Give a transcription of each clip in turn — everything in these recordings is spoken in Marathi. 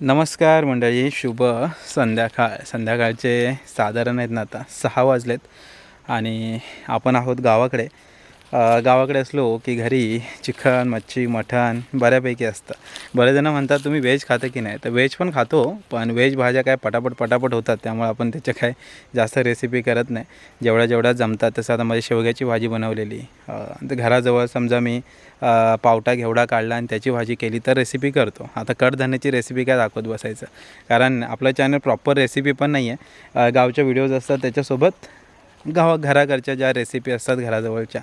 नमस्कार मंडळी, शुभ संध्याकाळचे साधारण आहेत ना आता 6 वाजलेत आणि आपण आहोत गावाकडे. गावाकडे असलो की घरी चिकन मच्छी मटण बऱ्यापैकी असतं. बरेच जण म्हणतात तुम्ही व्हेज खाता की नाही, तर व्हेज पण खातो, पण व्हेज भाज्या काय पटापट होतात, त्यामुळे आपण त्याच्या काय जास्त रेसिपी करत नाही. जेवढ्या जमतात तसं आता माझी शेवग्याची भाजी बनवलेली, तर घराजवळ समजा मी पावटा घेवडा काढला आणि त्याची भाजी केली तर रेसिपी करतो. आता कडधान्याची रेसिपी काय दाखवत बसायचं, कारण आपलं चॅनल प्रॉपर रेसिपी पण नाही आहे. गावच्या व्हिडिओज असतात, त्याच्यासोबत घराघरच्या ज्या रेसिपी असतात घराजवळच्या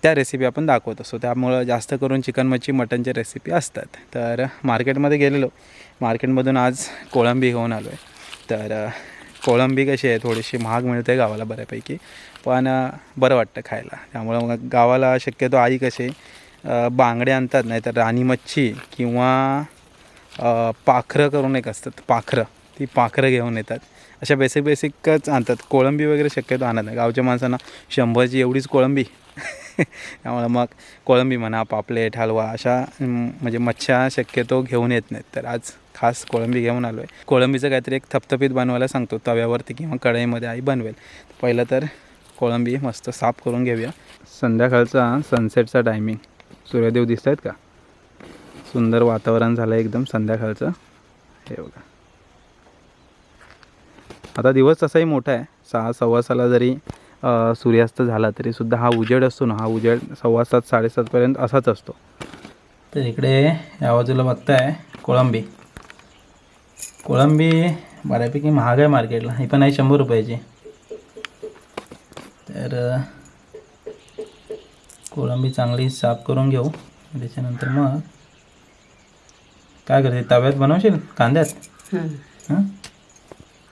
त्या रेसिपी आपण दाखवत असतो. त्यामुळं जास्त करून चिकन मच्छी मटनच्या रेसिपी असतात. तर मार्केटमध्ये गेलेलो, मार्केटमधून आज कोळंबी घेऊन आलो आहे. तर कोळंबी कशी आहे, थोडीशी महाग मिळते गावाला बऱ्यापैकी, पण बरं वाटतं खायला. त्यामुळं मग गावाला शक्यतो आई कसे बांगडे आणतात, नाही तर राणी मच्छी किंवा पाखरं करून एक असतात पाखरं, ती पाखरं घेऊन येतात. अशा बेसिकच आणतात. कोळंबी वगैरे शक्यतो आणत नाही. गावच्या माणसांना 100ची एवढीच कोळंबी त्यामुळं मग कोळंबी म्हणा, पापलेट, हलवा अशा म्हणजे मच्छ्या शक्यतो घेऊन येत नाहीत. तर आज खास कोळंबी घेऊन आलो आहे. कोळंबीचं काहीतरी एक थपथपीत बनवायला सांगतो, तव्यावरती किंवा कढईमध्ये आई बनवेल. पहिलं तर कोळंबी मस्त साफ करून घेऊया. संध्याकाळचा सनसेटचा टायमिंग, सूर्यदेव दिसत आहेत का, सुंदर वातावरण झालं एकदम संध्याकाळचं. हे बघा, आता दिवस तसाही मोठा आहे, 6:15 जरी सूर्यास्त झाला तरीसुद्धा हा उजेड असतो ना, हा उजेड 7:15 7:30पर्यंत असाच असतो. तर इकडे या बाजूला बघताय कोळंबी बऱ्यापैकी महाग आहे मार्केटला, ही पण आहे 100 रुपयाची. तर कोळंबी चांगली साफ करून घेऊ. त्याच्यानंतर मग काय करते, तव्यात बनवशील कांद्यात. हां,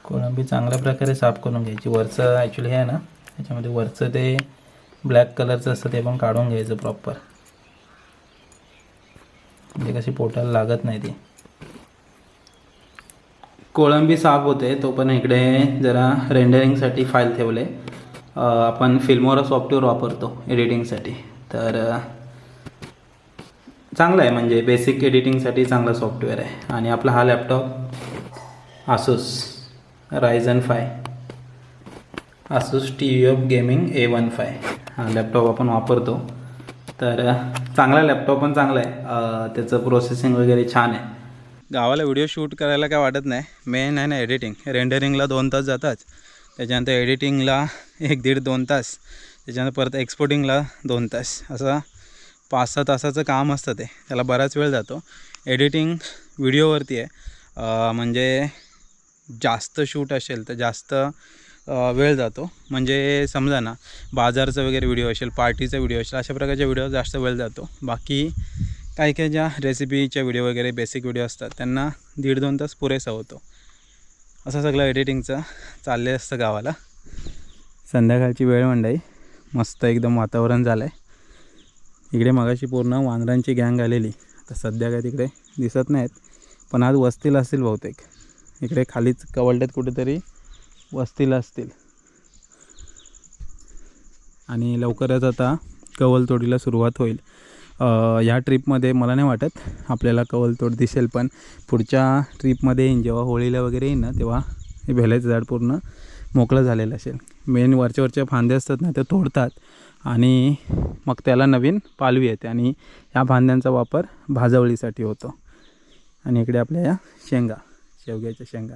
कोळंबी चांगल्या प्रकारे साफ करून घ्यायची. वरचं ॲक्च्युली आहे ना, त्याच्यामध्ये वरचं ते ब्लॅक कलरचं असतं, ते पण काढून घ्यायचं प्रॉपर, म्हणजे कशी पोटाला लागत नाही ती. कोळंबी साफ होते तो पण इकडे जरा रेंडरिंगसाठी फाईल ठेवले. आपण फिल्मोरा सॉफ्टवेअर वापरतो एडिटिंगसाठी, तर चांगलं आहे, म्हणजे बेसिक एडिटिंगसाठी चांगला सॉफ्टवेअर आहे. आणि आपला हा laptop Asus Ryzen 5 Asus TUF gaming A15 हा लॅपटॉप आपण वापरतो. तर चांगला लॅपटॉप पण चांगला आहे, त्याचं प्रोसेसिंग वगैरे छान आहे. गावाला व्हिडिओ शूट करायला काय वाटत नाही, मेन आहे ना एडिटिंग. रेंडरिंगला 2 तास जातात, त्याच्यानंतर एडिटिंगला 1-1.5-2 तास, त्याच्यानंतर परत एक्सपोर्टिंगला 2 तास, असं 5-6 तासाचं काम असतं ते, त्याला बराच वेळ जातो. एडिटिंग व्हिडिओवरती आहे, म्हणजे जास्त शूट असेल तर जास्त वेळ जातो. म्हणजे समजा ना, बाजारचं वगैरे व्हिडिओ असेल, पार्टीचा व्हिडिओ असेल, अशा प्रकारच्या व्हिडिओ जास्त वेळ जातो. बाकी काही ज्या रेसिपीच्या व्हिडिओ वगैरे बेसिक व्हिडिओ असतात त्यांना 1.5-2 तास पुरेसा होतो. असं सगळं एडिटिंगचं चालले असतं गावाला. संध्याकाळची वेळ मंडळी, मस्त एकदम वातावरण झालं आहे. इकडे मगाशी पूर्ण वानरांची गँग आलेली, तर सध्या काय तिकडे दिसत नाहीत, पण आज वस्तीला असतील बहुतेक. इकडे खालीच कवलड्यात कुठेतरी वस्तीला असतील. आणि लवकरच आता कवलतोडीला सुरुवात होईल. ह्या ट्रिपमध्ये मला नाही वाटत आपल्याला कवलतोड दिसेल, पण पुढच्या ट्रिपमध्ये येईन, जेव्हा होळीला वगैरे येईन ना, तेव्हा हे भेलाचं झाड पूर्ण मोकळं झालेलं असेल. मेन वरच्या फांदे असतात ना, ते तोडतात आणि मग त्याला नवीन पालवी येते, आणि ह्या फांद्यांचा वापर भाजवळीसाठी होतो. आणि इकडे आपल्या या शेवग्याच्या शेंगा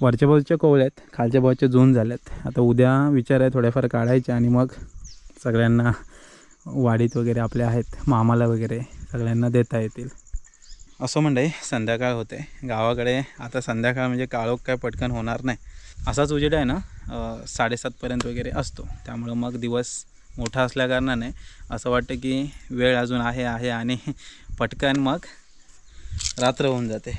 वरच्या बाजूच्या कोवळ्यात, खालच्या बाजूच्या जून झाल्यात. आता उद्या विचार आहे थोड्याफार काढायच्या, आणि मग सगळ्यांना वाडीत वगैरे आपल्या आहेत मामाला वगैरे सगळ्यांना देता येतील. असं मंडळी, संध्याकाळ होते गावाकडे. आता संध्याकाळ म्हणजे काळोख काय पटकन होणार नाही, असाच उजेड आहे ना, 7:30पर्यंत वगैरे असतो. त्यामुळं मग दिवस मोठा असल्याकारणाने असं वाटतं की वेळ अजून आहे आणि पटकन मग रात्र होऊन जाते.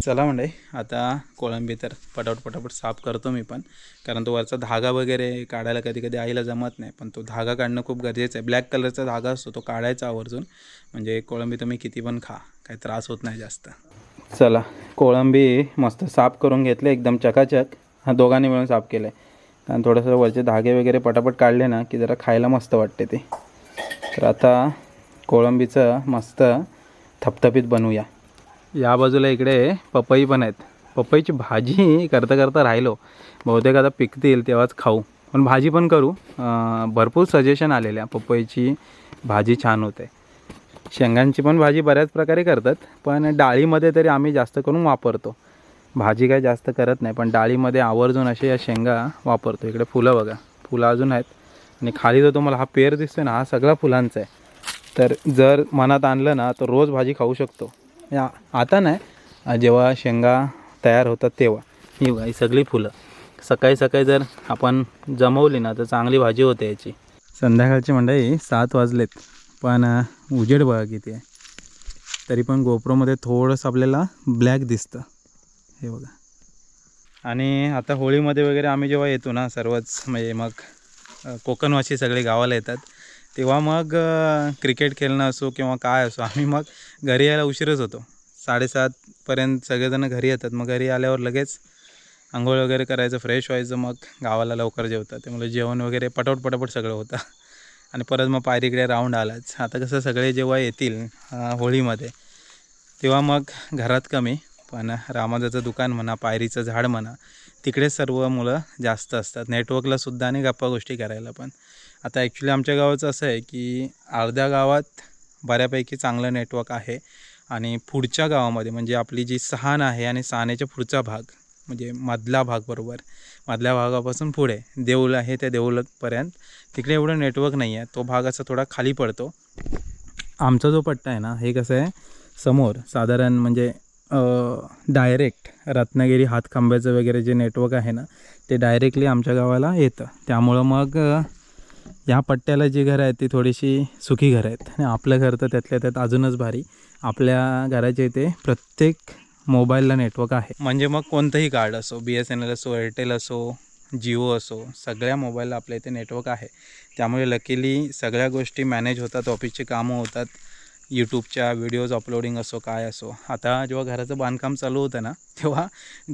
चला मंडळी, आता कोळंबी तर पटापट साफ करतो मी पण, कारण तो वरचा धागा वगैरे काढायला कधी आईला जमत नाही, पण तो धागा काढणं खूप गरजेचं आहे. ब्लॅक कलरचा धागा असतो, तो काढायचा आवर्जून, म्हणजे कोळंबी तुम्ही किती पण खा, काही त्रास होत नाही जास्त. चला, कोळंबी मस्त साफ करून घेतले एकदम चकाचक. हा दोघांनी मिळून साफ केलं आहे, कारण थोडंसं वरचे धागे वगैरे पटापट काढले ना की जरा खायला मस्त वाटते ते. तर आता कोळंबीचं मस्त थपथपीत बनवूया. या बाजूला इकडे पपई पण आहेत. पपईची भाजी करता करता राहिलो, बहुतेक आता पिकतील तेव्हाच खाऊ, पण भाजी पण करू. भरपूर सजेशन आलेल्या पपईची भाजी छान होते. शेंगांची पण भाजी बऱ्याच प्रकारे करतात, पण डाळीमध्ये तरी आम्ही जास्त करून वापरतो. भाजी काय जास्त करत नाही, पण डाळीमध्ये आवर्जून असे या शेंगा वापरतो. इकडे फुलं बघा, फुलं अजून आहेत. आणि खाली जो तुम्हाला हा पेर दिसतोय ना, हा सगळा फुलांचा आहे. तर जर मनात आणलं ना तर रोज भाजी खाऊ शकतो. आता नाही, जेव्हा शेंगा तयार होतात तेव्हा. ही बघा, ही सगळी फुलं सकाळी सकाळी जर आपण जमवली ना तर चांगली भाजी होते याची. संध्याकाळची मंडळी 7 वाजलेत, पण उजेड बघा किती आहे. तरी पण गोप्रोमध्ये थोडंसं आपल्याला ब्लॅक दिसतं, हे बघा. आणि आता होळीमध्ये वगैरे आम्ही जेव्हा येतो ना सर्वच, म्हणजे मग कोकणवासी सगळे गावाला येतात, तेव्हा मग क्रिकेट खेळणं असो किंवा काय असो, आम्ही मग घरी यायला उशीरच होतो. 7:30पर्यंत सगळेजण घरी येतात. मग घरी आल्यावर लगेच आंघोळ वगैरे करायचं, फ्रेश व्हायचं, मग गावाला लवकर जेवतात. त्यामुळे जेवण वगैरे पटापट सगळं होतं. आणि परत मग पायरीकडे राऊंड आलाच. आता कसं सगळे जेव्हा येतील होळीमध्ये, तेव्हा मग घरात कमी, पण रामाजाचं दुकान म्हणा, पायरीचं झाड म्हणा, तिकडेच सर्व मुलं जास्त असतात. नेटवर्कलासुद्धा आणि गप्पा गोष्टी करायला पण. आता ॲक्च्युली आमच्या गावाचं असं आहे की अर्ध्या गावात बऱ्यापैकी चांगलं नेटवर्क आहे, आणि पुढच्या गावामध्ये म्हणजे आपली जी सहान आहे आणि सहानेच्या पुढचा भाग, म्हणजे मधला भाग, बरोबर मधल्या भागापासून पुढे देऊळ आहे, त्या देऊळपर्यंत तिकडे एवढं नेटवर्क नाही आहे. तो भाग असा थोडा खाली पडतो. आमचा जो पट्टा आहे ना, हे कसं आहे, समोर साधारण म्हणजे डायरेक्ट रत्नागिरी हातखांब्याचं वगैरे जे नेटवर्क आहे ना, ते डायरेक्टली आमच्या गावाला येतं. त्यामुळं मग ह्या पट्ट्याला जी घरं आहेत ती थोडीशी सुखी घरं आहेत. आणि आपलं घर तर त्यातल्या त्यात अजूनच भारी. आपल्या घराच्या इथे प्रत्येक मोबाईलला नेटवर्क आहे. म्हणजे मग कोणतंही कार्ड असो, BSNL असो, एअरटेल असो, जिओ असो, सगळ्या मोबाईलला आपल्या इथे नेटवर्क आहे. त्यामुळे लकीली सगळ्या गोष्टी मॅनेज होतात, ऑफिसची कामं होतात, यूट्यूबच्या व्हिडिओज अपलोडिंग असो, काय असो. आता जेव्हा घराचं बांधकाम चालू होतं ना, तेव्हा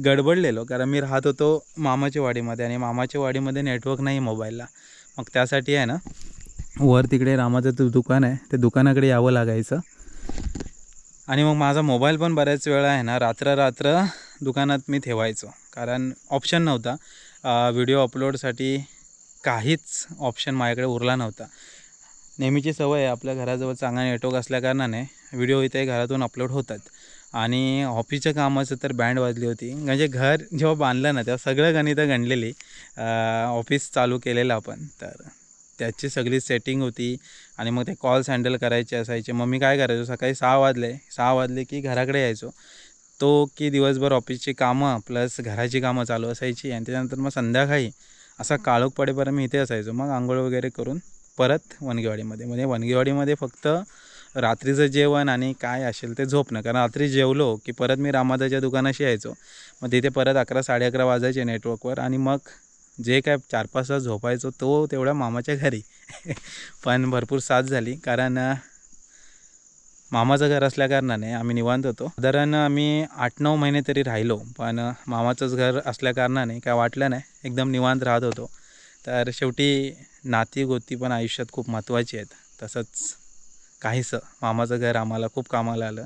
गडबडलेलो, कारण मी राहत होतो मामाच्या वाडीमध्ये, आणि मामाच्या वाडीमध्ये नेटवर्क नाही मोबाईलला. मग त्यासाठी आहे ना, वर तिकडे रामाचं दुकान आहे, त्या दुकानाकडे यावं लागायचं. आणि मग माझा मोबाईल पण बऱ्याच वेळा आहे ना, रात्र दुकानात मी ठेवायचो, कारण ऑप्शन नव्हता. व्हिडिओ अपलोडसाठी काहीच ऑप्शन माझ्याकडे उरला नव्हता. नेहमीची सवय आहे, आपल्या घराजवळ चांगला नेटवर्क असल्याकारणाने व्हिडिओ इथे घरातून अपलोड होतात. आणि ऑफिसच्या कामाचं तर बँड वाजली होती. म्हणजे घर जेव्हा बांधलं ना, तेव्हा सगळं गणितं गणलेली. ऑफिस चालू केलेलं आपण, तर त्याची सगळी सेटिंग होती. आणि मग ते कॉल्स हँडल करायचे असायचे. मग मी काय करायचो, सकाळी 6 वाजले की घराकडे यायचो. तो की दिवसभर ऑफिसची कामं प्लस घराची कामं चालू असायची, आणि त्याच्यानंतर मग संध्याकाळी असा काळोख पडेपर्यंत मी इथे असायचो. मग आंघोळ वगैरे करून परत वनगेवाडीमध्ये, म्हणजे वनगेवाडीमध्ये फक्त रात्रीचं जेवण आणि काय असेल ते झोपणं. कारण रात्री जेवलो की परत मी रामादाच्या दुकानाशी यायचो. मग तिथे परत 11-11:30 वाजायचे नेटवर्कवर, आणि मग जे काय 4-5 तास झोपायचो तो तेवढ्या मामाच्या घरी. पण भरपूर साथ झाली, कारण मामाचं घर असल्याकारणाने आम्ही निवांत होतो. साधारण आम्ही 8-9 महिने तरी राहिलो, पण मामाचंच घर असल्याकारणाने काय वाटलं नाही, एकदम निवांत राहत होतो. तर शेवटी नाती गोती पण आयुष्यात खूप महत्त्वाची आहेत. तसंच काहीसं मामाचं घर आम्हाला खूप कामाला आलं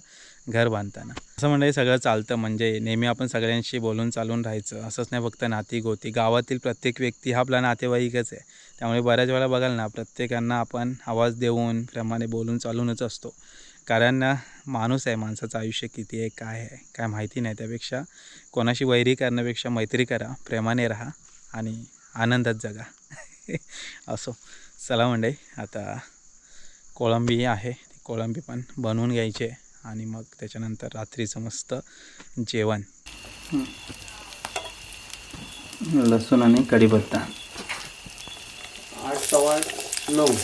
घर बांधताना. असं म्हणजे सगळं चालतं, म्हणजे नेहमी आपण सगळ्यांशी बोलून चालून राहायचं असंच नाही. फक्त नाती गोती, गावातील प्रत्येक व्यक्ती हा आपला नातेवाईकच आहे. त्यामुळे बऱ्याच वेळा बघाल ना, प्रत्येकांना आपण आवाज देऊन प्रेमाने बोलून चालूनच असतो. कारण माणूस आहे, माणसाचं आयुष्य किती आहे काय आहे काय माहिती नाही. त्यापेक्षा कोणाशी वैरी करण्यापेक्षा मैत्री करा, प्रेमाने राहा आणि आनंदात जगा. असो, चला मंडळी, आता कोळंबी आहे, ती कोळंबी पण बनवून घ्यायची आहे, आणि मग त्याच्यानंतर रात्रीचं मस्त जेवण. लसूण आणि कढीपत्ता. 8:15-9.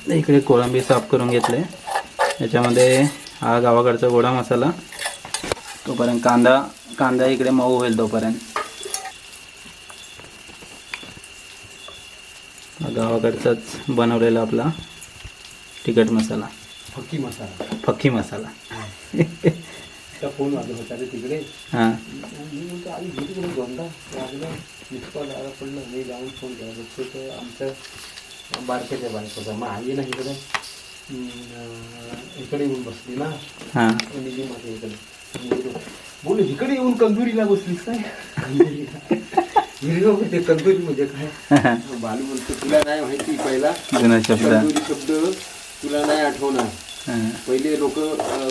इकडे कोळंबी साफ करून घेतले. याच्यामध्ये हा गावाकडचा गोडा मसाला. तोपर्यंत कांदा इकडे मऊ होईल तोपर्यंत. गावाकडचाच बनवलेला आपला तिखट मसाला, फक्की मसाला. फक्की मसाला. आईचा फोन वाजत होता रे तिकडे. हां मी म्हणतो आई तिकडे दोनदा वाजलं, मिस कॉल आला पडलं. मी जाऊन फोन केला बघतो तर आमचं बारक्याच्या बायकोचा. मग आई ना इकडे इकडे येऊन बसली ना हां निधी माझ्या इकडे. बोल इकडे येऊन कंदुरीला बसलीस काय? ते कंदुरी म्हणजे काय? बालू म्हणतो तुला नाही माहिती पहिला जुना शब्द. कंदुरी शब्द तुला नाही आठवणार. हां पहिले लोक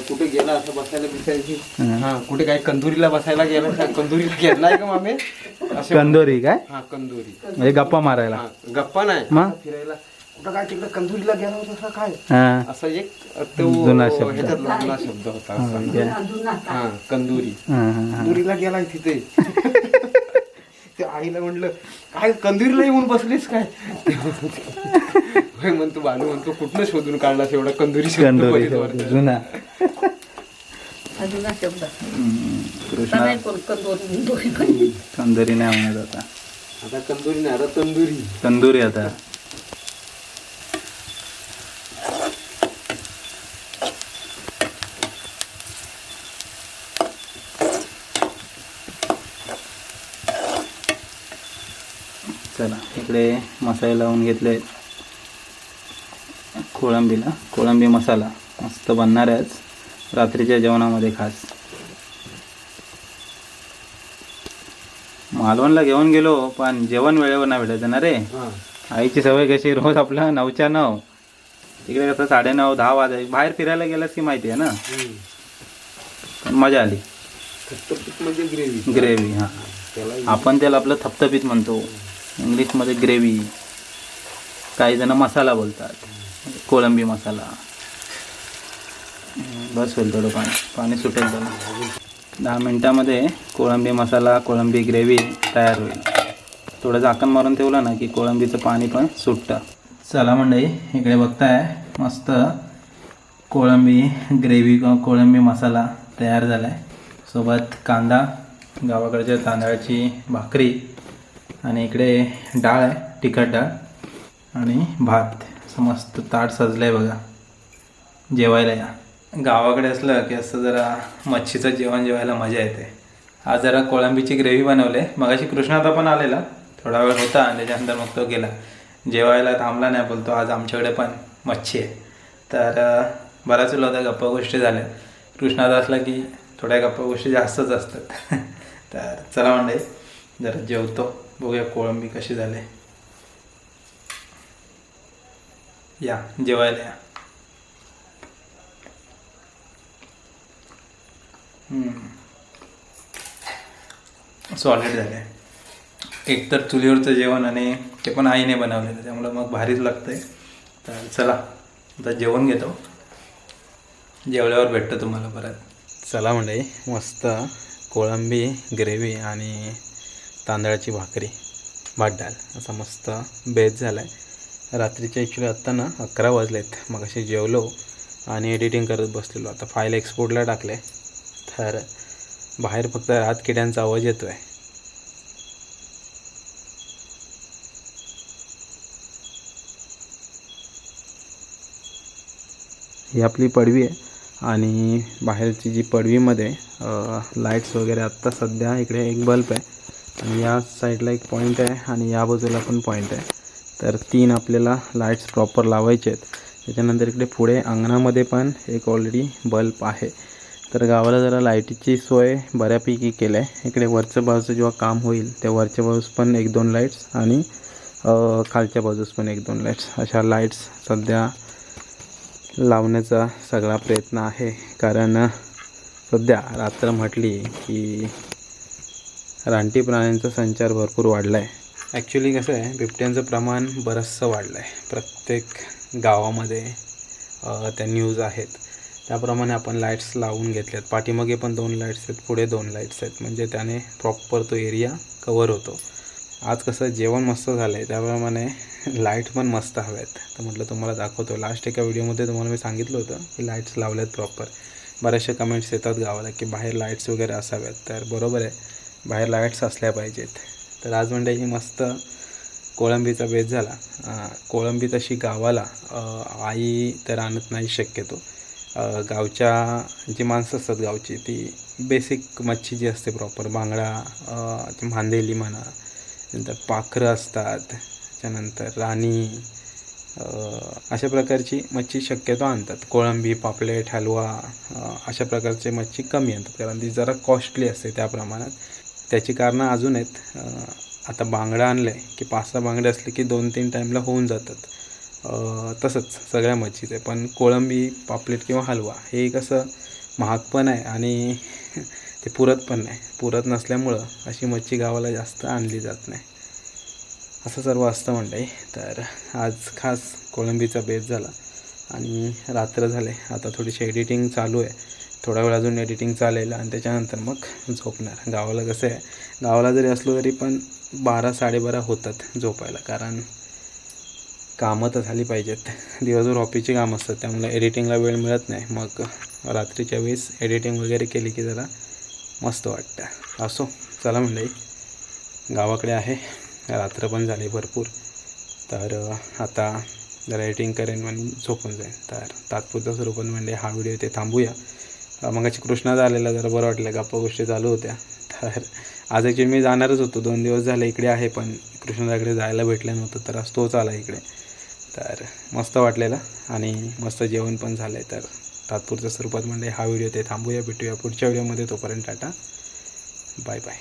कुठे गेला असं बसायला बिसायची. हा कुठे काय कंदुरीला बसायला गेला का? कंदुरीला गेलाय का मामे? असं कंदोरी काय हा कंदुरी म्हणजे गप्पा मारायला. हा, गप्पा नाही मग? फिरायला कुठं काय तिकडे कंदुरीला गेला होता का काय हां असा एक तो जुना शब्द. ह्याच्यातला जुना शब्द होता असा. हा कंदुरी. हां हां कंदुरीला गेलाय तिथे. ते आईला म्हटलं काय कंदुरीला येऊन बसलीस काय? होय म्हणतो बालू म्हणतो कुठनं शोधून काढला एवढा कंदुरी शब्द कंदोरी पहिलीच वाटतं. जुना. अजून शब्द कृष्णा कंदोरी नाही म्हणत आता, आता कंदुरी नाही आता तंदुरी. तंदुरी आता. चला इकडे मसाले लावून घेतले कोळंबीला. कोळंबी मसाला मस्त बनणार आहे आज रात्रीच्या जेवणामध्ये खास. मालवणला घेऊन गेलो पण जेवण वेळेवर नाही भेटायचं ना रे. हा आईची सवय कशी रोज आपलं 9च्या 9, तिकडे कसं 9:30 10 वाजाय. बाहेर फिरायला गेलास की माहिती आहे ना. पण मजा आली. थपथपीत म्हणजे ग्रेव्ही. ग्रेव्ही. हां त्याला आपण त्याला आपलं थपथपीत म्हणतो, इंग्लिशमध्ये ग्रेव्ही. काही जण मसाला बोलतात, कोळंबी मसाला. बस होईल थोडं पाणी सुटेल त्याला. 10 मिनटामध्ये कोळंबी मसाला, कोळंबी ग्रेव्ही तयार होईल. थोडं झाकण मारून ठेवलं ना की कोळंबीचं पाणी पण सुटतं. चला मंडळी इकडे बघताय मस्त कोळंबी ग्रेव्ही किंवा कोळंबी मसाला तयार झाला आहे. सोबत कांदा, गावाकडच्या तांदळाची भाकरी आणि इकडे डाळ आहे, तिखट डाळ आणि भात. असं मस्त ताट सजलं आहे बघा. जेवायला या. गावाकडे असलं की असं जरा मच्छीचं जेवण जेवायला मजा येते. आज जरा कोळंबीची ग्रेव्ही बनवले. मगाशी कृष्णाता पण आलेला, थोडा वेळ होता आणि त्याच्यानंतर मग तो गेला जेवायला. थांबला नाही, बोलतो आज आमच्याकडे पण मच्छी आहे. तर बराच वेळ होता, गप्पा गोष्टी झाल्या. कृष्णाचा असला की थोड्या गप्पा गोष्टी जास्तच असतात. तर चला मंडळी जरा जेवतो, बघूया कोळंबी कशी झाली. या जेवायला या. सॉलिड झाले. एकतर चुलीवरचं जेवण आणि ते पण आईने बनवलेलं, त्यामुळं मग भारीच लागतंय. तर चला आता जेवण घेतो, जेवल्यावर भेटतं तुम्हाला परत. चला मंडळी मस्त कोळंबी ग्रेव्ही आणि तांदळाची भाकरी, भात डाळ असा मस्त बेत झाला आहे. रात्रीचे ॲक्च्युली आत्ता ना 11 वाजलेत. मग असे जेवलो आणि एडिटिंग करत बसलेलो. आता फाईल एक्सपोर्टला टाकले. तर बाहेर फक्त रातकिड्यांचा आवाज येतो आहे. ही आपली पडवी आहे आणि बाहेरची जी पडवीमध्ये लाईट्स वगैरे आत्ता सध्या इकडे एक बल्ब आहे आणि या साईडला एक पॉईंट आहे आणि या बाजूला पण पॉईंट आहे. तर 3 आपल्याला लाईट्स प्रॉपर लावायचे आहेत. त्याच्यानंतर इकडे पुढे अंगणामध्ये पण एक ऑलरेडी बल्ब आहे. तर गावाला जरा लाईटीची सोय बऱ्यापैकी केलं आहे. इकडे वरच्या बाजूचं जेव्हा काम होईल त्या वरच्या बाजूस पण 1-2 लाईट्स आणि खालच्या बाजूस पण 1-2 लाईट्स अशा लाईट्स सध्या लावण्याचा सगळा प्रयत्न आहे. कारण सध्या रात्र म्हटली की रानटी प्राण्यांचा संचार भरपूर वाढला आहे. ॲक्च्युली कसं आहे, बिबट्यांचं प्रमाण बरंचसं वाढलं आहे. प्रत्येक गावामध्ये त्या न्यूज आहेत त्याप्रमाणे आपण लाईट्स लावून घेतल्यात. पाठीमागे पण 2 लाईट्स आहेत, पुढे 2 लाईट्स आहेत. म्हणजे त्याने प्रॉपर तो एरिया कवर होतो. आज कसं जेवण मस्त झालं आहे त्याप्रमाणे लाईट पण मस्त हव्यात. तर म्हटलं तुम्हाला दाखवतो. लास्ट एका व्हिडिओमध्ये तुम्हाला मी सांगितलं होतं की लाईट्स लावल्यात प्रॉपर. बऱ्याचशा कमेंट्स येतात गावाला की बाहेर लाईट्स वगैरे असाव्यात. तर बरोबर आहे, बाहेर लाईट्स असल्या पाहिजेत. तर आज म्हणजे ही मस्त कोळंबीचा बेत झाला. कोळंबी तशी गावाला आई तर आणत नाही शक्यतो. गावच्या जी माणसं असतात गावची ती बेसिक मच्छी जी असते प्रॉपर बांगडा, मांदेली म्हणा, नंतर पाखरं असतात, त्याच्यानंतर राणी, अशा प्रकारची मच्छी शक्यतो आणतात. कोळंबी, पापलेट, हलवा अशा प्रकारचे मच्छी कमी आणतात कारण ती जरा कॉस्टली असते त्या प्रमाणात. त्याची कारणं अजून आहेत. आता बांगडा आणलं की 5-6 बांगडे असले की 2-3 टाईमला होऊन जातात. तसंच सगळ्या मच्छीचे. पण कोळंबी, पापलेट किंवा हलवा हे कसं महाग पण आहे आणि ते पुरत पण नाही. पुरत नसल्यामुळं अशी मच्छी गावाला जास्त आणली जात नाही. असं सर्व असतं मंडळी. तर आज खास कोळंबीचा बेत झाला आणि रात्र झाले. आता थोडीशी एडिटिंग चालू आहे. थोडा वेळ अजून एडिटिंग चालेल आणि त्याच्यानंतर मग झोपणार. गावाला कसं आहे, गावाला जरी असलो तरी पण 12-12:30 होतात झोपायला कारण कामं तर झाली पाहिजेत. दिवसभर ऑफिसची कामं असतात त्यामुळे एडिटिंगला वेळ मिळत नाही. मग रात्रीच्या वेळेस एडिटिंग वगैरे केली की जरा मस्त वाटतं. असो चला मंडळी, गावाकडे आहे. रात्र पण झाली भरपूर. तर आता जरा एडिटिंग करेन म्हणून झोपून जाईन. तर तात्पुरत्या स्वरूपात म्हणजे हा व्हिडिओ ते थांबूया. मगाशी कृष्णाचा आलेला जरा बरं वाटलं, गप्पा गोष्टी चालू होत्या. तर आज ॲक्च्युली मी जाणारच होतो, 2 दिवस झाले इकडे आहे पण कृष्णाच्याकडे जायला भेटलं नव्हतं तर आज तोच आला इकडे. तर मस्त वाटलेलं आणि मस्त जेवण पण झालं आहे. तर तात्पुरत्या स्वरूपात म्हणजे हा व्हिडिओ ते थांबूया. भेटूया पुढच्या व्हिडिओमध्ये. तोपर्यंत टाटा, बाय बाय.